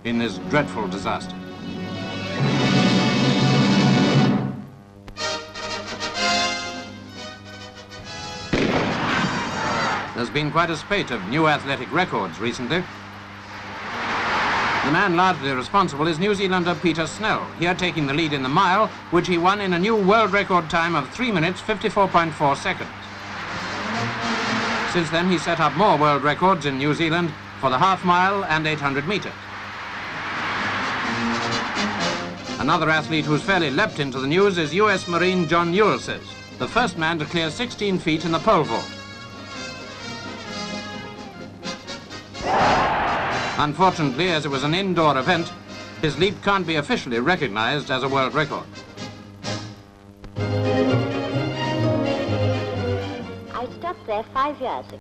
in this dreadful disaster. There's been quite a spate of new athletic records recently. The man largely responsible is New Zealander Peter Snell, here taking the lead in the mile, which he won in a new world record time of 3 minutes 54.4 seconds. Since then, he set up more world records in New Zealand for the half mile and 800 meters. Another athlete who's fairly leapt into the news is US Marine John Uelses, the first man to clear 16 feet in the pole vault. Unfortunately, as it was an indoor event, his leap can't be officially recognized as a world record. I stopped there 5 years ago.